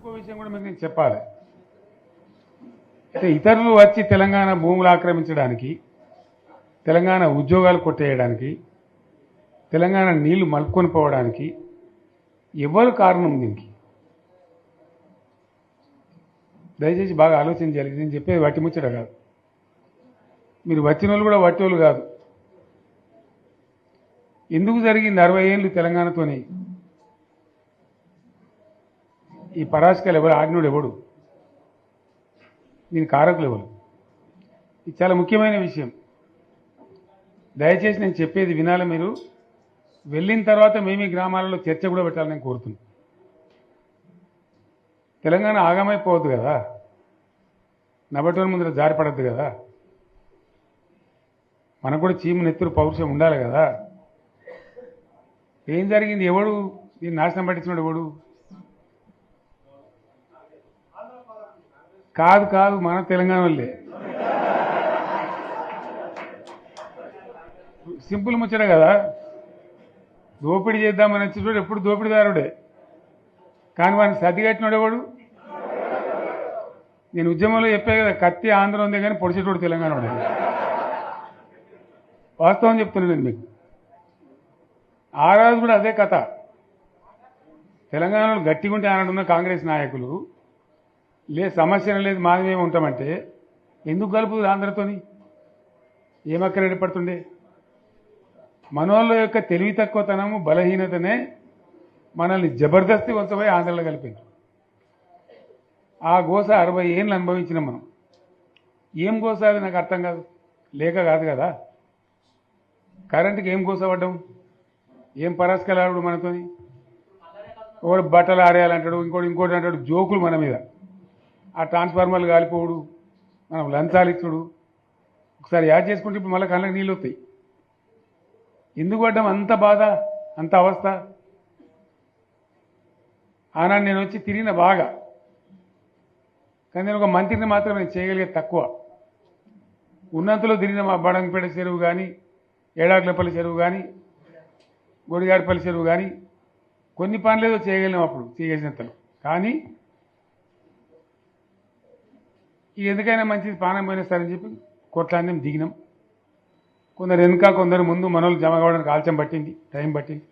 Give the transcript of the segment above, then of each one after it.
ఇంకో విషయం కూడా మీకు నేను చెప్పాలి. అయితే ఇతరులు వచ్చి తెలంగాణ భూములు ఆక్రమించడానికి, తెలంగాణ ఉద్యోగాలు కొట్టేయడానికి, తెలంగాణ నీళ్లు మలుపుకొని పోవడానికి ఎవరు కారణం దీనికి? దయచేసి బాగా ఆలోచించాలి. నేను చెప్పేది వట్టి ముచ్చట కాదు. మీరు వచ్చిన వాళ్ళు కూడా వట్టి వాళ్ళు కాదు. ఎందుకు జరిగింది 60 ఏళ్ళు తెలంగాణతోని? ఈ పరాశకాలు ఎవరు? ఆడినోడు ఎవడు? దీని కారకులు ఎవరు? ఇది చాలా ముఖ్యమైన విషయం. దయచేసి నేను చెప్పేది వినాలి. మీరు వెళ్ళిన తర్వాత మేము ఈ గ్రామాలలో చర్చ కూడా పెట్టాలని నేను కోరుతున్నాను. తెలంగాణ ఆగమైపోవద్దు కదా, నబటోని ముందర జారిపడద్దు కదా, మనకు కూడా చీము నెత్తురు పౌరుషం ఉండాలి కదా. ఏం జరిగింది? ఎవడు దీన్ని నాశనం పట్టించినాడు? ఎవడు? కాదు కాదు, మన తెలంగాణ వాళ్ళే. సింపుల్ ముచ్చట కదా. దోపిడీ చేద్దామని వచ్చేటోడు ఎప్పుడు దోపిడీదారుడే, కానీ వాడిని సర్ది కట్టినోడు ఎవడు? నేను ఉద్యమంలో చెప్పే కదా, కత్తి ఆంధ్ర ఉందే కానీ పొడిచేటోడు తెలంగాణ వాడే. వాస్తవం చెప్తున్నాను నేను మీకు. ఆ రోజు కూడా అదే కథ. తెలంగాణలో గట్టిగా ఉంటే ఆనాడున్న కాంగ్రెస్ నాయకులు సమస్య లేదు మాది మేము ఉంటామంటే ఎందుకు కలుపుతుంది ఆంధ్రతోని? ఏమక్కడ ఏర్పడుతుండే? మనోళ్ళ యొక్క తెలివి తక్కువతనము, బలహీనతనే మనల్ని జబర్దస్తి వంచబోయి ఆంధ్రలో కలిపింది. ఆ గోస 60 ఏళ్ళు అనుభవించినాం మనం. ఏం గోస అది నాకు అర్థం కాదు. లేక కాదు కదా. కరెంటుకి ఏం గోస పడ్డాం? ఏం పరాస్కలాడు మనతోని? ఒకడు బట్టలు ఆరేయాలంటాడు, ఇంకోటి అంటాడు. జోకులు మన మీద. ఆ ట్రాన్స్ఫార్మర్లు కాలిపోవుడు, మనం లంచాలు ఇచ్చుడు. ఒకసారి యాడ్ చేసుకుంటే ఇప్పుడు మళ్ళీ కళ్ళకి నీళ్ళు వస్తాయి. ఎందుకు పడ్డాం అంత బాధ, అంత అవస్థ? ఆనాడు నేను వచ్చి తిరిగిన బాగా, కానీ నేను ఒక మంత్రిని మాత్రం నేను చేయగలిగేది తక్కువ. ఉన్నంతలో తిరిగిన మా బడంగపేట చెరువు కానీ, ఏడాకులపల్లి చెరువు కానీ, గొడిగాడిపల్లి చెరువు కానీ కొన్ని పనులేదో చేయగలిగినాం అప్పుడు చేయగలిగినంతలో. కానీ ఇక ఎందుకైనా మంచిది ప్రాణం పోయినా సరే అని చెప్పి కొట్లాడినాం, దిగినాం. కొందరు వెనుక కొందరు ముందు మనోళ్ళు జమ కావడానికి ఆలస్యం పట్టింది, టైం పట్టింది.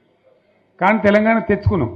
కానీ తెలంగాణ తెచ్చుకున్నాం.